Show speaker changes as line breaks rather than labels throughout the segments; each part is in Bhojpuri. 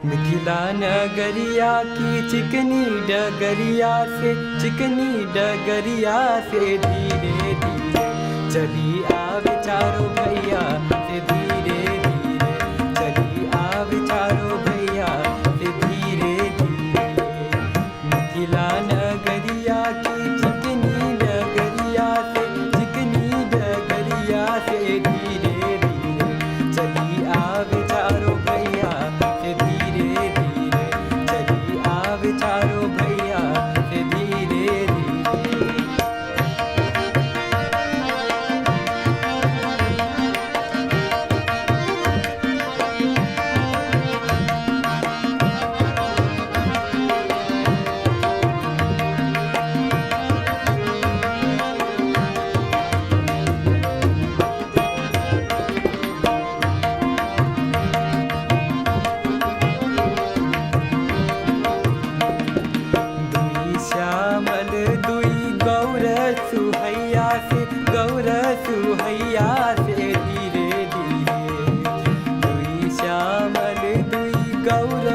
मिथिला नगरिया की चिकनी डगरिया से धीरे धीरे चली आवे चारों भैया से धीरे धीरे चली आवे चारों भैया से धीरे धीरे। मिथिला नगरिया की चिकनी डगरिया से धीरे धीरे चली आवे चारों भैया से धीरे धीरे चली आवे चारों भैया से धीरे धीरे। श्यामल दुई गौर सुहैया से धीरे धीरे दुई श्यामल दुई गौर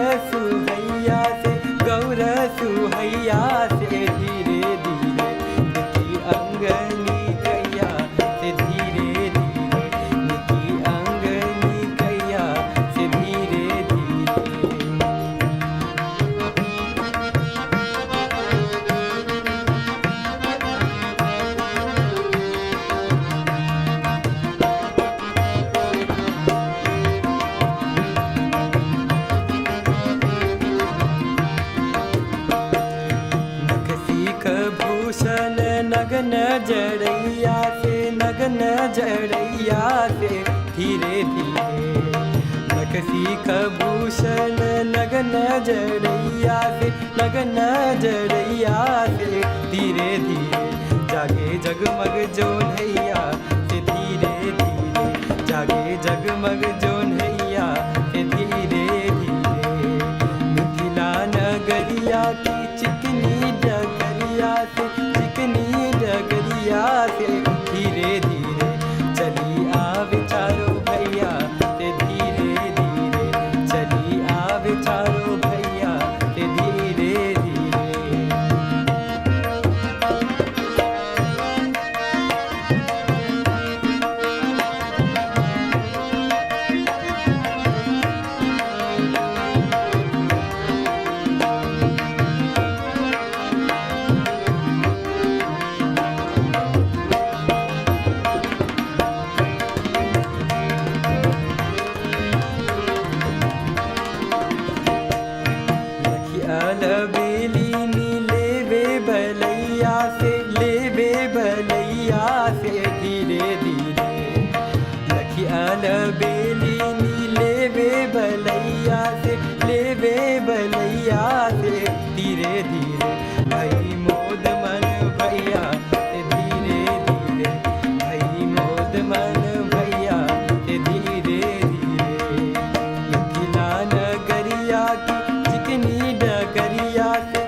सुहैया से धीरे धीरे निकी अंगनी कैया से धीरे धीरे निकी अंगनी कैया से धीरे धीरे। भूषण नगन जड़ैया से धीरे धीरे नखसीख भूषण नगन जड़ैया से धीरे धीरे जागे जगमग जोन्हैया से धीरे धीरे जागे जगमग जोन्हैया से धीरे धीरे। मिथिला नगरिया की चिकनी डगरिया से धीरे धीरे चली आवे चारों भैया से धीरे धीरे चली आवे चारों भैया से धीरे धीरे। बेलिनी लेवे बलैया से धीरे धीरे लखियाल बेलिनी लेवे बलैया से धीरे धीरे भाई मोद मन भैया से धीरे धीरे भाई मोद मन भैया से धीरे धीरे। मिथिला नगरिया की चिकनी डगरिया से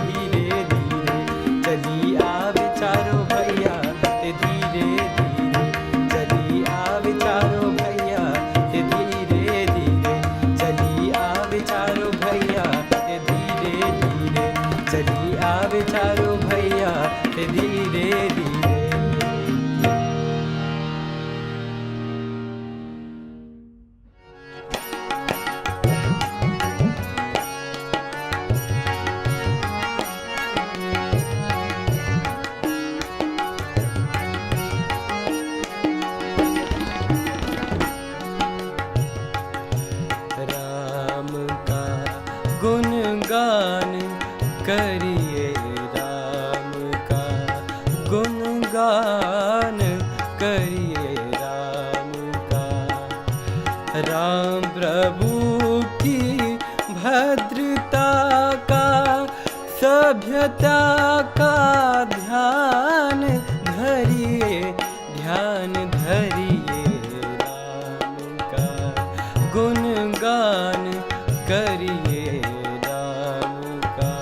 धीरे धीरे चली आवे चारों भैया से धीरे धीरे चली आवे चारों भैया से धीरे धीरे चली आवे चारों भैया से धीरे धीरे चली आवे चारों भैया से धीरे धीरे। गुणगान करिए राम का गुणगान करिए राम का। राम प्रभु की भद्रता का सभ्यता का ध्यान धरिए राम का गुणगान करिए राम का।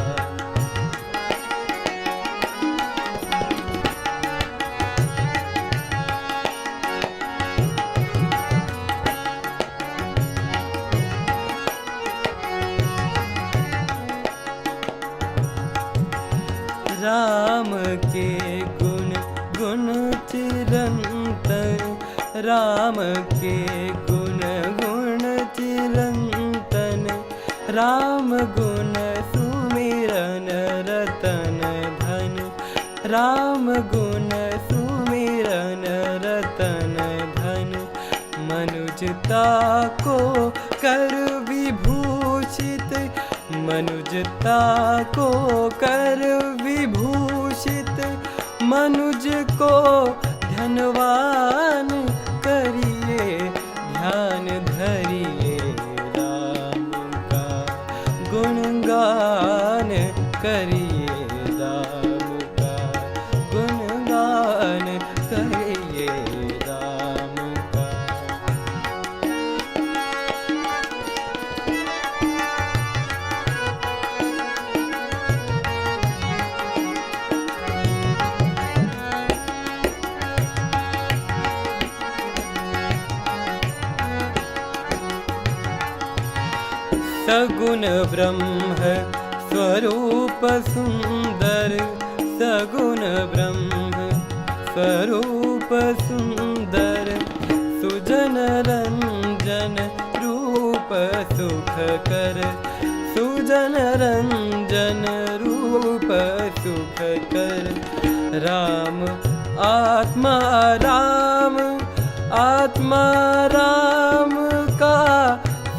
के गुण गुण चिरंतन, राम के गुण गुण चिरंतन, राम गुण सुमिरन रतन धन, राम गुण सुमिरन रतन धन। मनुजता को कर विभूषित, मनुजता को कर विभूषित, मनुज को धनवान करिए, ध्यान धरिए राम का गुणगान करिए, राम का गुणगान करिए राम का। सगुण ब्रह्म स्वरूप सुंदर, सगुण ब्रह्म स्वरूप सुंदर, सुजन रंजन रूप सुख कर, सुजन रंजन रूप सुख कर। राम आत्मा राम, आत्मा राम का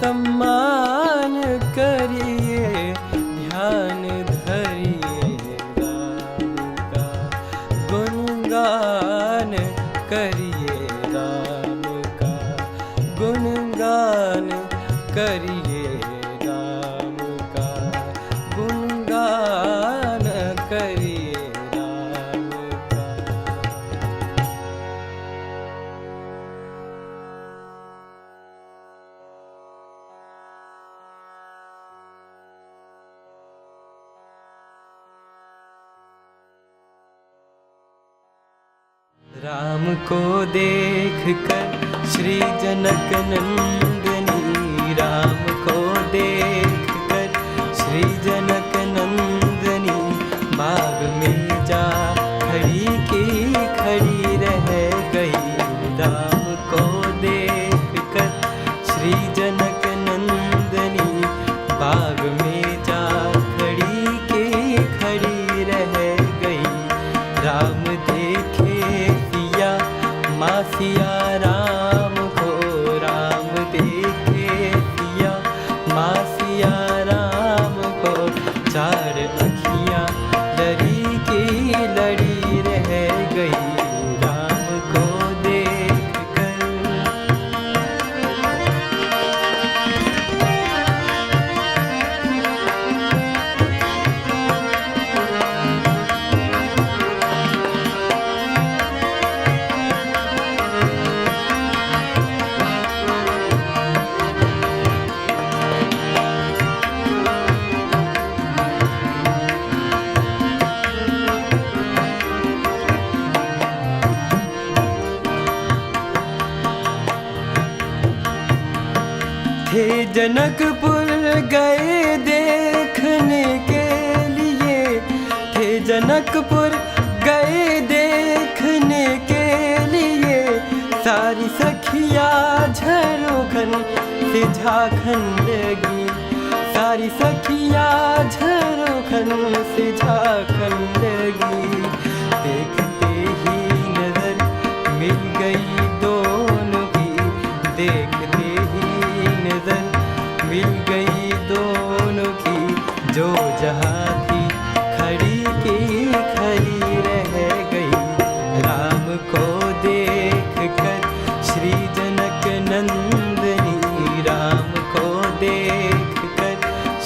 सम्मान करिए, ध्यान धरिए राम का गुणगान करिए, राम का गुणगान करिए, राम का गुणगान करिए राम का। राम को देख कर श्री जनक नंदनी, राम को देख कर श्री जनक नंदनी, बाग में जा खड़ी की खड़ी रह गई। राम को देख कर श्री जनक नंदनी, बाग में जा खड़ी की खड़ी रह गई। राम देखे माँ सिया राम को, राम देखे सिया माँ सिया राम को, चार अखियाँ लड़ी की लड़ी रह गई। राम को देख कर थे जनकपुर गए देखने के लिए, थे जनकपुर गए देखने के लिए। सारी सखिया झरोखन से झाँकन लगी, सारी सखिया झरोखन से झाँकन लगी। देखते ही नजर मिल गई दोनों की, देखते ही नजर मिल गई दोनों की। जो जहाँ थी खड़ी की खड़ी रह गई। राम को देख कर श्री जनक नंदनी, राम को देख कर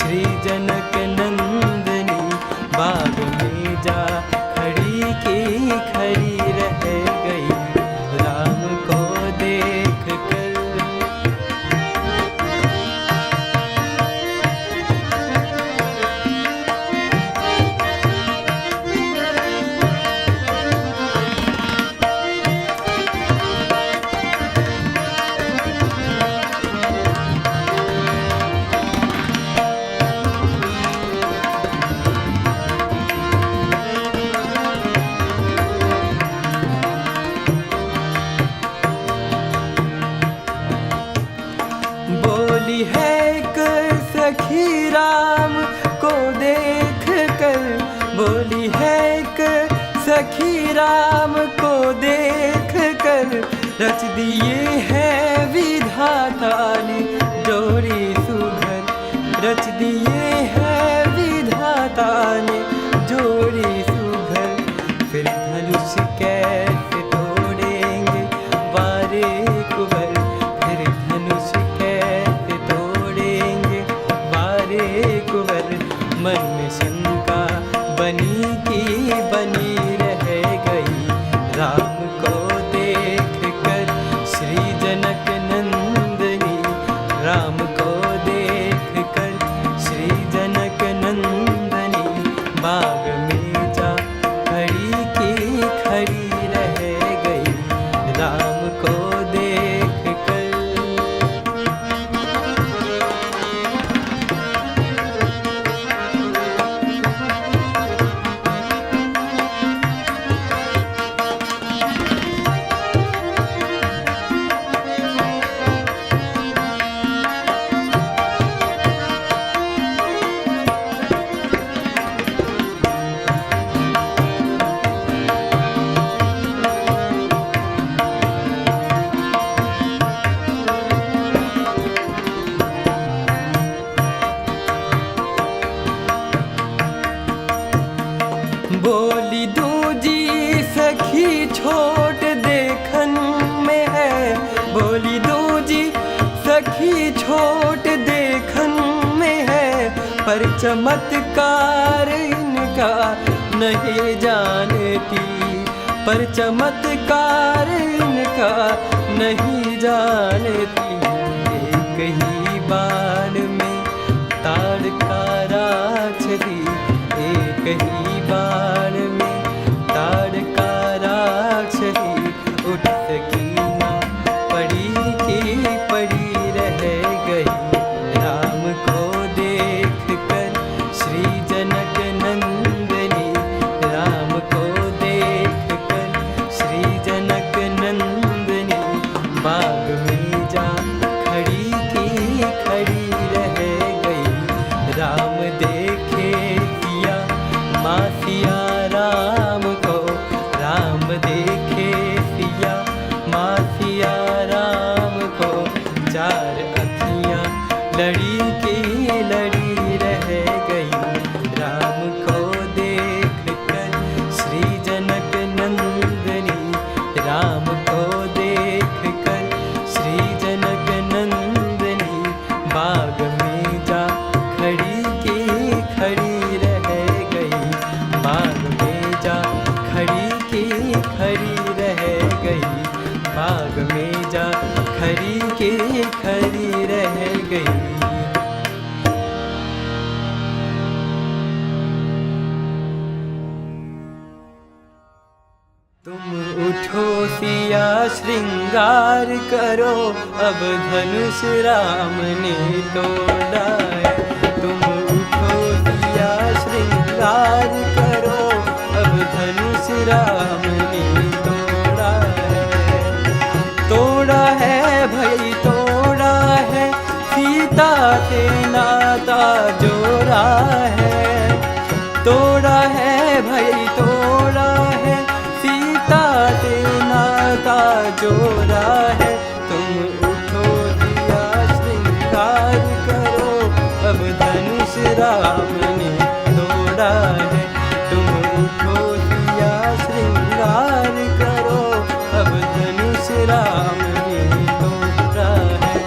श्री जनक नंदनी, बाग में जा खड़ी की खड़ी रह गई। राम को देख कर सखी राम को देख कर बोली है एक सखी राम को देख कर रच दिए है विधाता ने जोड़ी सुघर रच दिए है विधाता ने जोड़ी सुघर फिर धनुष कैसे तोड़ेंगे बारे कुंवर फिर धनुष कैसे तोड़ेंगे बारे कुंवर मन में शंका बनी की बनी रह गई राम को देख कर श्री जनक नंदनी राम को देख कर श्री जनक नंदनी बाग में जा खड़ी की खड़ी रह गई राम को देख कर। बोली दूजी सखी छोट देखन में है बोली दूजी सखी छोट देखन में है पर चमत्कार इनका नहीं जानती पर चमत्कार इनका नहीं जानती एक ही बाण में ताड़ का राक्षसी एक ही बाण में ताड़ का राक्षसी उठ सकी ना पड़ी की पड़ी रह गई राम को देख कर श्री जनक नंदनी राम को देख कर श्री जनक नंदनी बाग में जा खड़ी की खड़ी रह गई राम देखे सिया माँ सिया राम को राम देखे सिया माँ सिया राम को चार अखियाँ लड़ी की लड़ी रह गई राम को देख कर श्री जनक नंदनी राम को देख कर श्री जनक नंदनी बाग में जा खड़ी की खड़ी रह गई बाग में जा खड़ी की खड़ी रह गई बाग में जा खड़ी की खड़ी रह गई। तुम उठो सिया श्रृंगार करो अब धनुष राम ने तोड़ा है तुम उठो सिया श्रृंगार करो अब धनुष राम ने तोड़ा है भाई तोड़ा है सीता से नाता जोड़ा है तोड़ा है भाई तोड़ा है सीता से नाता जोड़ा है तुम उठो दिया श्रृंगार करो अब धनुष राम ने तोड़ा है तुम उठो दिया श्रृंगार करो अब धनुष राम ने तोड़ा है।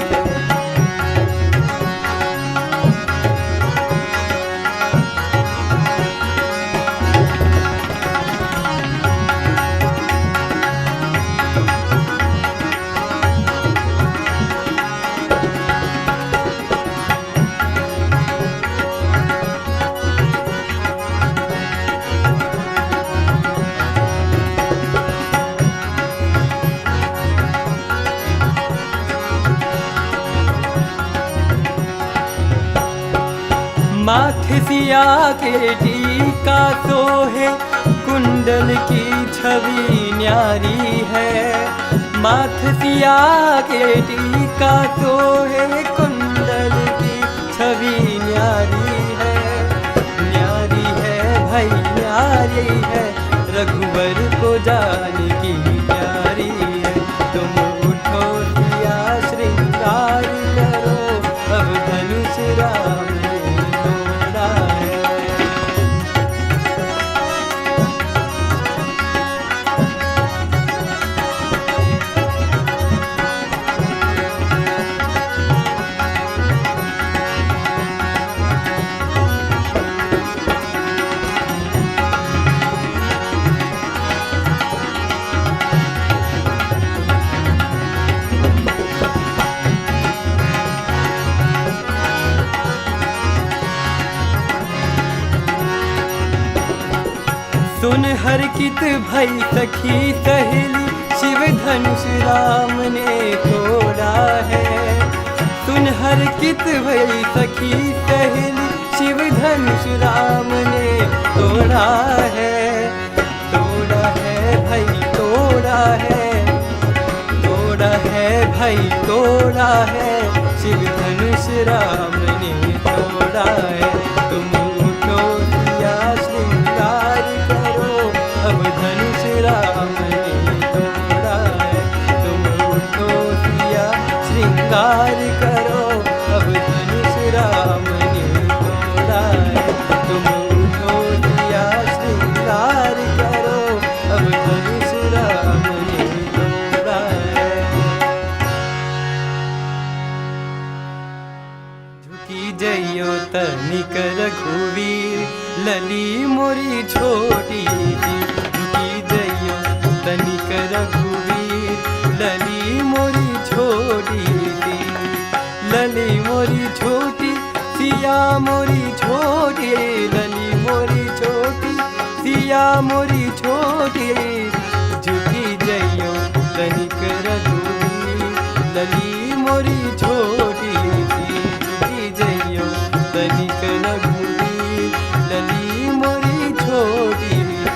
माथे सिया के टीका सोहे कुंडल की छवि न्यारी है माथे सिया के टीका सोहे कुंडल की छवि रघुवर को जाने की प्यारी है। तुम उठो सिया श्रृंगार करो, अब धनुष राम ने तोड़ा है। सुन हरकित भई सखी सहेली, शिव धनुष राम ने तोड़ा है। सुन हरकित भई सखी सहेली, शिव धनुष राम ने तोड़ा है। तोड़ा है भाई तोड़ा है, तोड़ा है भाई तोड़ा है, शिव धनुष राम ने तोड़ा है। तुम उठो सिया श्रृंगार करो, अब धनुष राम ने तोड़ा है। तुम उठो सिया श्रृंगार करो, अब धनुष राम ने तोड़ा है। तुम उठो सिया श्रृंगार करो, अब धनुष राम ने तोड़ा है। झुकी जइयो तनिक रघुवीर, लली मोरी छोटी सी। झुकी जइयो तनिक रघुवीर, लली मोरी छोटी सी। लली मोरी छोटी, सिया मोरी छोटी, लली मोरी छोटी, सिया मोरी छोटी। झुकी जइयो तनिक रघुवीर, लली मोरी छोटी सी। झुकी जइयो तनिक रघुवीर, लली मोरी छोटी सी।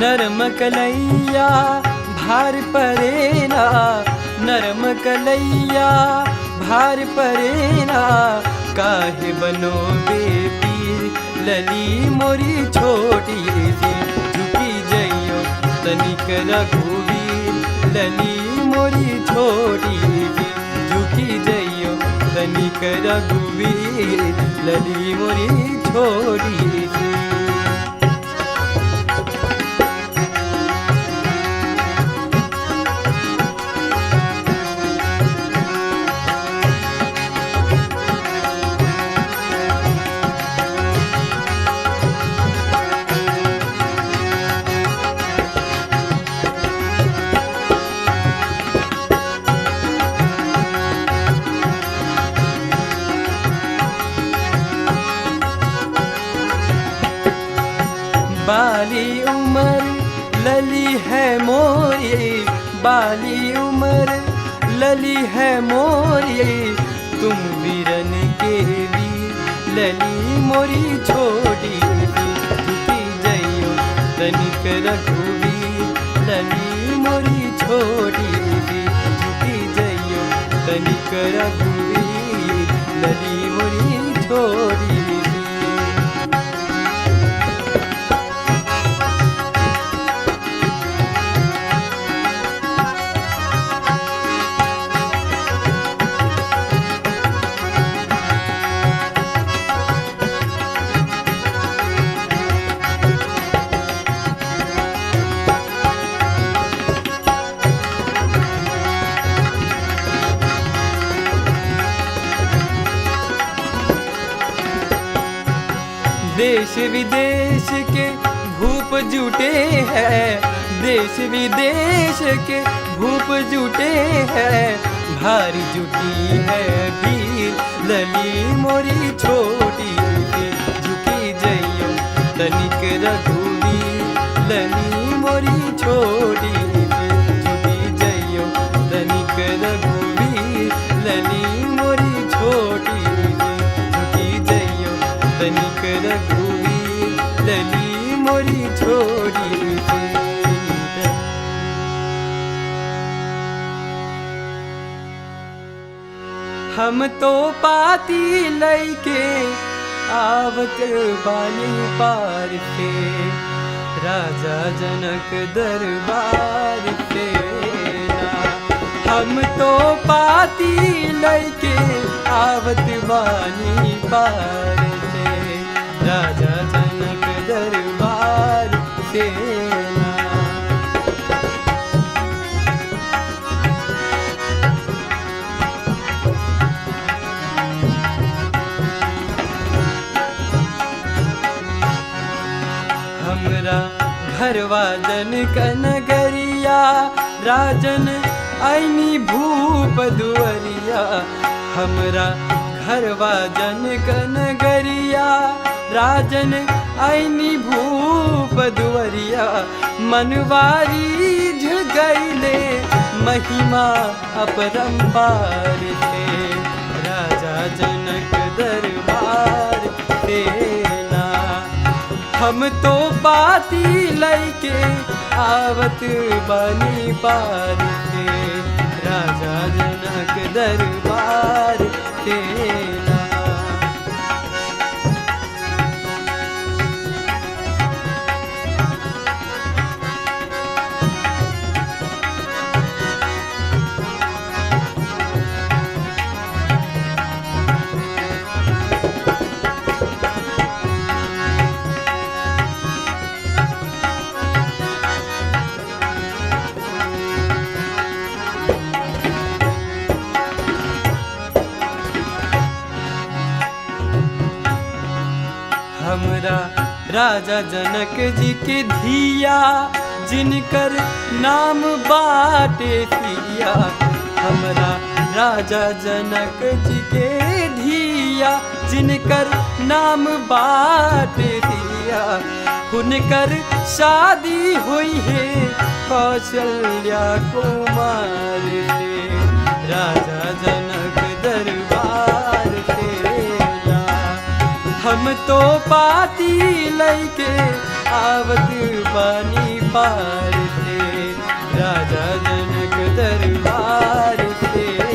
नरम कलैया भार परेना, नरम कलैया भार परेना। काहे बनो बेपीर, लली मोरी छोटी सी। झुकी जइयो तनिक रघुवीर, लली मोरी छोटी सी। झुकी जइयो तनिक रघुवीर, लली मोरी छोटी सी। बाली उमर लली है मोरी, बाली उमर लली है मोरी। तुम वीरन के वीर, लली मोरी छोटी सी। झुकी जइयो तनिक रघुवीर, लली मोरी छोटी सी। झुकी जइयो तनिक रघुवीर, लली मोरी छोटी सी। देश विदेश के भूप जुटे हैं, देश विदेश के भूप जुटे हैं। भारी जुटी है भीड़, लली मोरी छोटी सी। झुकी जइयो तनिक रघुवीर, लली मोरी छोड़ी रे छुटी जइयो तनिक रघुवीर लली मोरी छोड़ी रे छुटी जइयो तनिक रघुवीर लली मोरी छोड़ी रे। हम तो पाती लैके आवत बानी पार से राजा जनक दरबार से ना। हम तो पाती लैके आवत बानी पार से राजा जनक दरबार से ना। हमरा घरवा जन कनगरिया राजन आईनी भूप दुअरिया हमरा घरवा जन कनगरिया राजन आईनी भूप दुअरिया मनवारी झगैले महिमा अपरंपार से राजा जनक दरबार से ना। हम तो पाती लैके आवत बानी पार से राजा जनक दरबार से ना। हमरा राजा जनक जी के धिया जिनकर नाम बाटे सिया हमरा राजा जनक जी के धिया जिनकर नाम बाटे सिया हुनकर शादी हुई है कौशल्या कुमार से राजा जनक दरबार से ना। हम तो पाती लैके आवत बानी पार से राजा जनक दरबार से ना।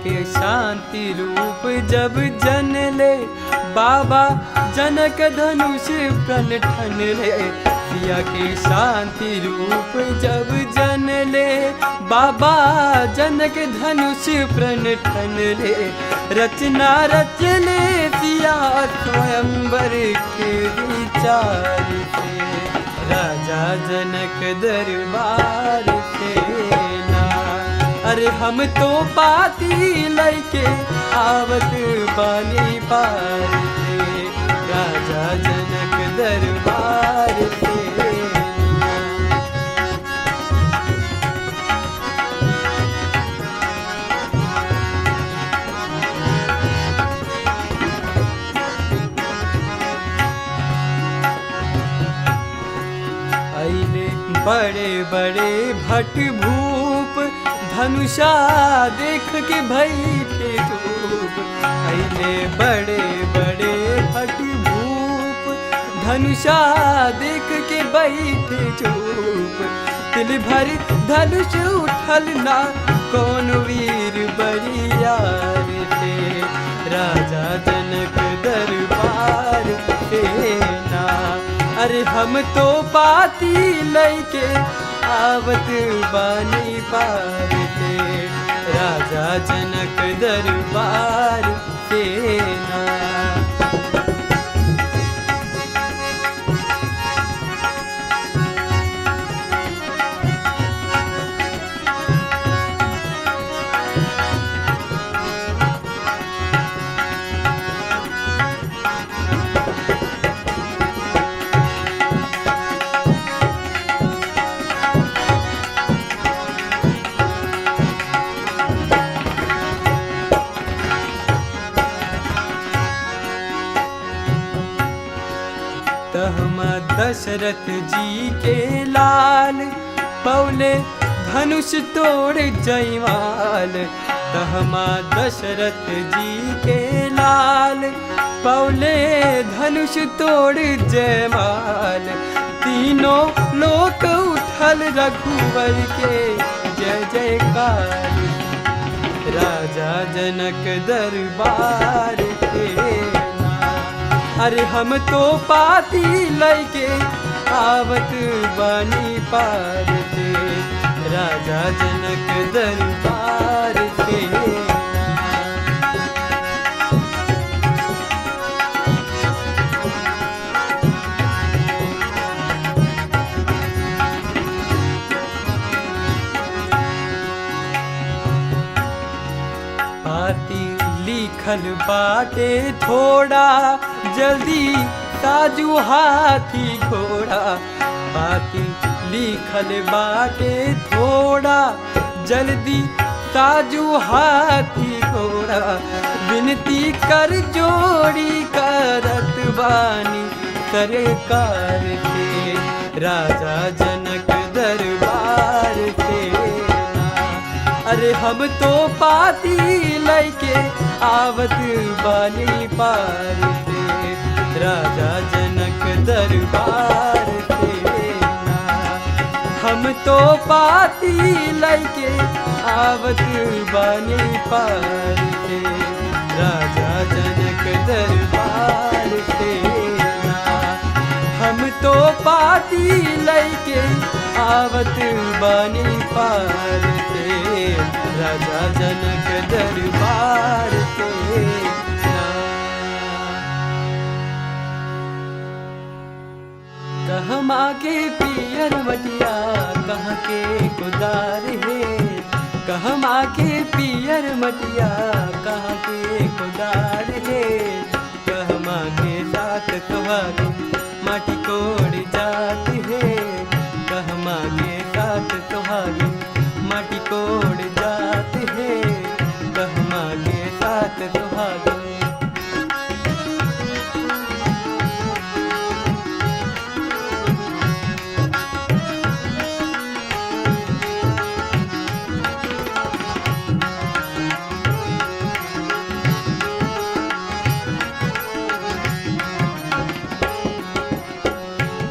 के शांति रूप जब जन ले बाबा जनक धनुष प्रण ठन ले सिया के शांति रूप जब जन ले बाबा जनक धनुष प्रण ठन ले रचना रच ले सिया स्वयंवर के विचार से राजा जनक दरबार से ना। अरे हम तो पाती लैके आवत बानी पार से राजा जनक दरबार से ना। अइले बड़े बड़े भट भूप धनुषा देख के बैठे चूप अइले बड़े बड़े भट भूप धनुषा देख के बैठे चूप तिल भर धनुष उठल ना कौन वीर बरियार थे राजा जनक दरबार से ना। अरे हम तो पाती लैके आवत बानी पार से राजा जनक दरबार से ना। कहमा दशरथ जी के लाल पौले धनुष तोड़ जयमाल। कहमा दशरथ जी के लाल पौले धनुष तोड़ जयमाल। तीनों लोक उठल रघुवर के जय जयकार। राजा जनक दरबार के ना। अरे हम तो पाती लैके आवत बानी पार के। राजा जनक दरबार के लिखल बाटे थोड़ा जल्दी साजू हाथी घोड़ा। बाती लिखल बाटे थोड़ा जल्दी साजू हाथी घोड़ा। विनती कर जोड़ी करत बानी सरकार के। राजा जनक दरबार के ना। अरे हम तो पाती लैके आवत बानी पार से। राजा जनक दरबार से ना। हम तो पाती लैके आवत बानी पार से। राजा जनक दरबार से ना। हम तो पाती लैके आवत बानी पार से। राजा जनक दरबार से ना। कहमा के पियर मटिया कहाँ के कुदार है। कहमा के पियर मटिया कहाँ के कुदार है। कहमा के साथ सुहागिन माटी कोड़ जात है। कहमा के साथ सुहागिन माटी कोड़ जात है। कहमा के साथ सुहागिन।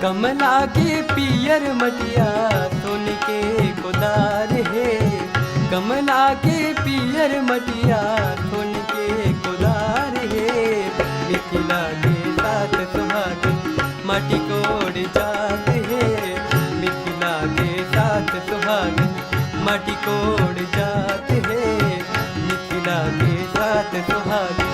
कमला के पियर मटिया सोन के कुदार है। कमला के पियर मटिया सोन के कुदार है। मिथिला के साथ सुहागिन माटी कोड़ जात है। मिथिला के साथ सुहागिन माटी कोड़ जात है। मिथिला के साथ सुहागिन।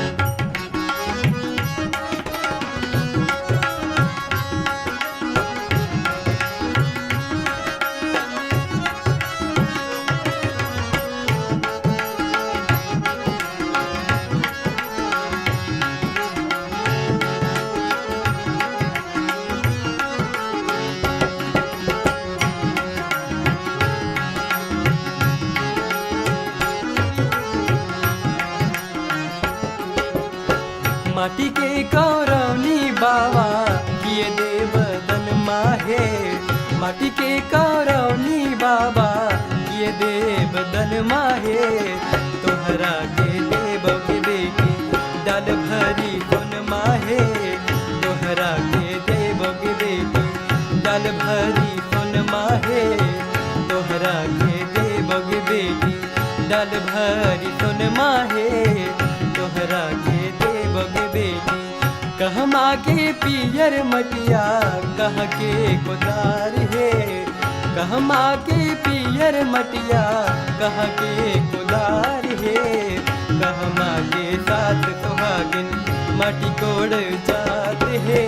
माटी के कौरवनी बाबा किए दे बदन माहे। माटी के कौरवनी बाबा किए दे बदन माहे। तोहरा के देव के बेटी डाल भरी सोन माहे। तोहरा के देव के बेटी डाल भरी सोन माहे। तोहरा के देव के बेटी डाल भरी सोन माहे। तोहरा के बेटी कहमा के पियर मटिया कहाँ के कुदार है। कहमा के पियर मटिया कहाँ के कुदार है। कहमा के साथ सुहागिन माटी कोड़ जात है।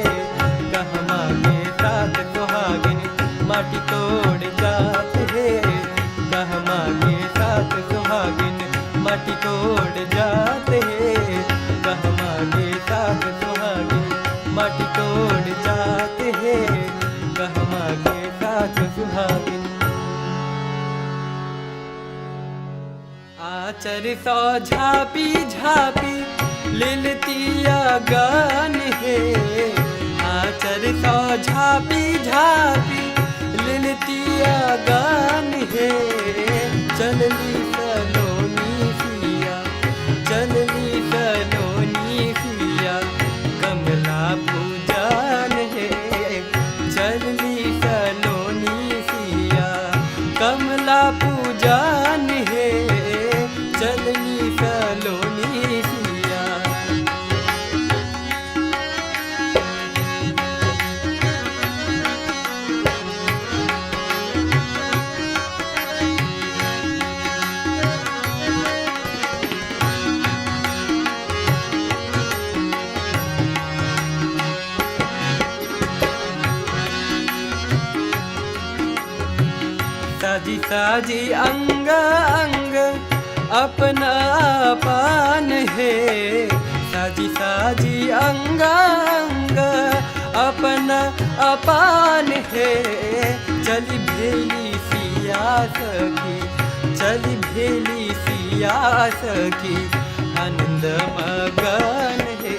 कहमा के साथ सुहागिन माटी कोड़ जात है। कहमा के साथ सुहागिन माटी कोड़ जात है। कहमा के साथ सुहागिन माटी कोड़ जात है। कहमा के साथ सुहागिन। आचर सौ झापी झापी लिलतिया गान है। आचर सौ झापी झापी लिलतिया गान है चलली सलोनी सिया चलली सलोनी सिया कमला पूजन है चलली सलोनी सिया कमला पूजन है चलली सलोनी सिया। साजी साजी अंग अंग अपना पान है साजी साजी अंग अंग अपना अपान है चली भेली सिया सखी चली भेली सिया सखी आनंद मगन है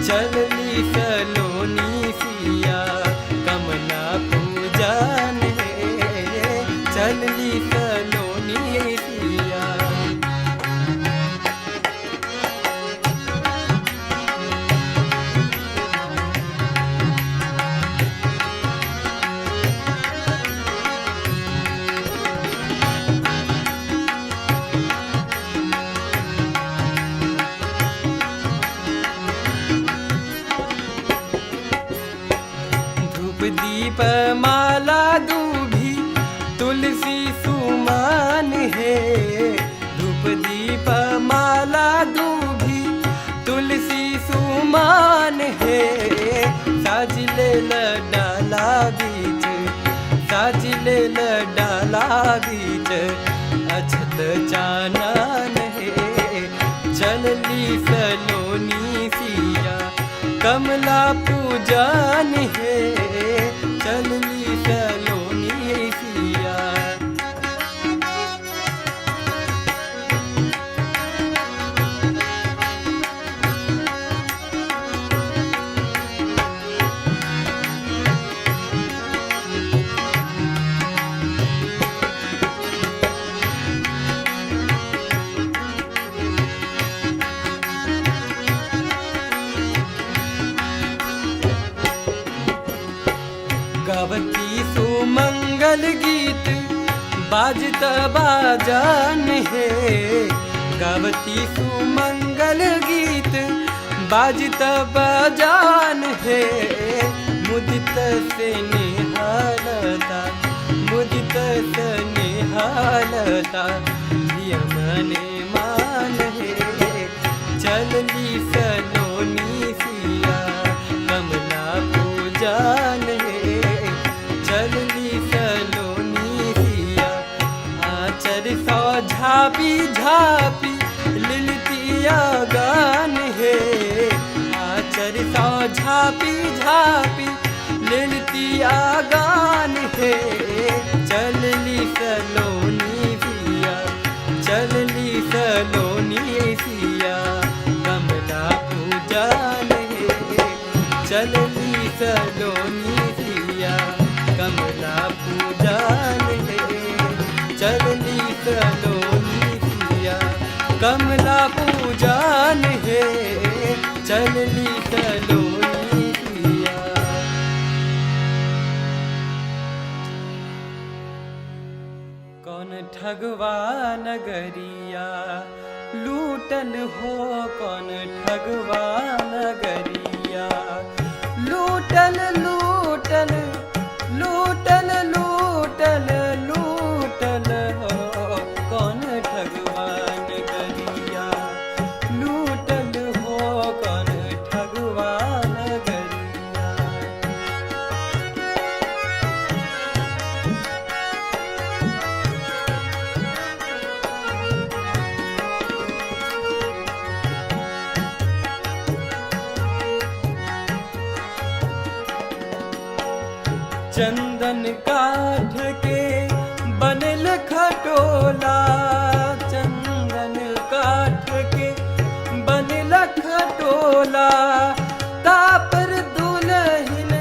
चलली सलोनी सिया कमला पूजन है चलली सलोनी सिया। धूप दीप माला दूभी तुलसी सुमान है धूप दीप माला दूभी तुलसी सुमान है साजिले डाला बीच साजिले डाला बीच अछत चानन है चलली सलोनी सिया कमला पूजन है चलली सलोनी सिया। गावती सुमंगल गीत बाजत बाजान है गावती सुमंगल गीत बाजत बाजान है मुदित से निहालता मुदित से निहालता यमने मान है चलली सलोनी सिया कमला पूजन है चलली सलोनी सिया आचर सौ झापी झापी लिलतिया गान है आचर सौ झापी झापी लिलतिया गान है चलली सलोनी सिया चलली सलोनी सिया कमला पूजन है चलली सलोनी सिया कमला पूजन है चलली सलोनी सिया कमला पूजन है चलली सलोनी सिया। कौन ठगवा नगरिया लूटल हो कौन ठगवा नगरिया लूटल लूटल लूटल लूटल लूटल हो कौन ठगवा नगरिया लूटल हो कौन ठगवा नगरिया। चंदन काठ के बनल खटोला चंदन काठ के बनल खटोला तापर दुलहिन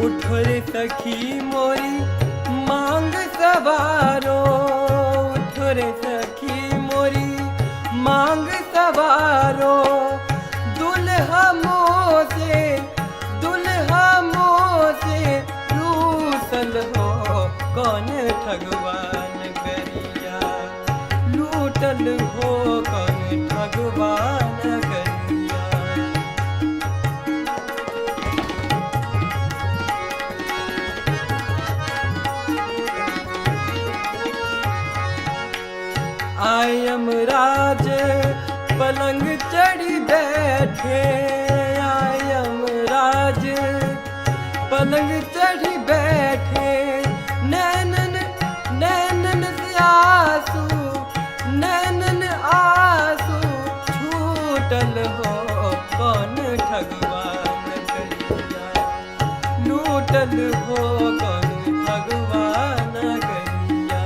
उठो रे सखी मोरी मांग सवारो, उठो रे सखी मोरी मांग सवारो। दुल्हा मोसे रूसल हो कौन ठगवान गरिया, लूटल हो कौन ठगवान गरिया। आयम राज पलंग चढ़ी बैठे, आयम राज पलंग चढ़ी बैठे। नैनन से आंसू, नैनन आंसू छूटल हो कौन ठगवान गरिया, लूटल हो कौन ठगवान गरिया।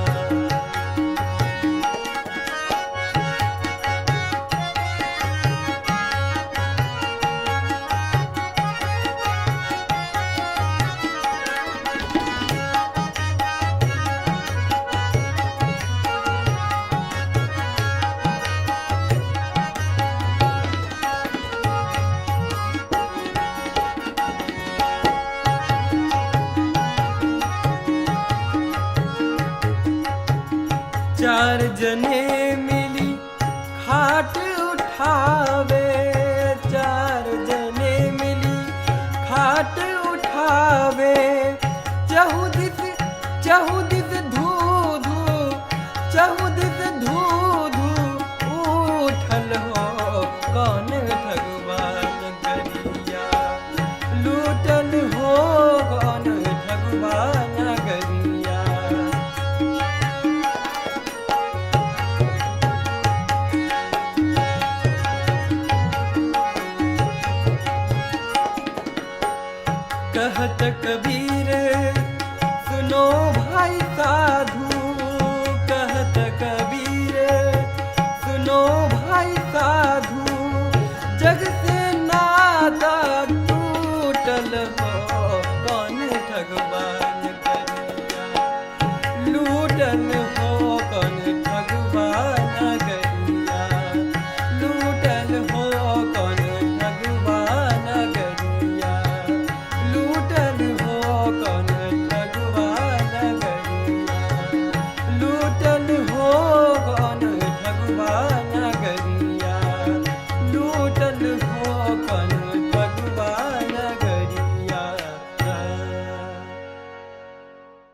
चार जने मिली खाट उठावे, चार जने मिली खाट उठावे। चहुदिस धू धू, चहुदिस धू धू उठल हो कौन ठगवान गरिया, लूटल हो कौन ठगवान गरिया। कहत कबीर सुनो भाई साधु,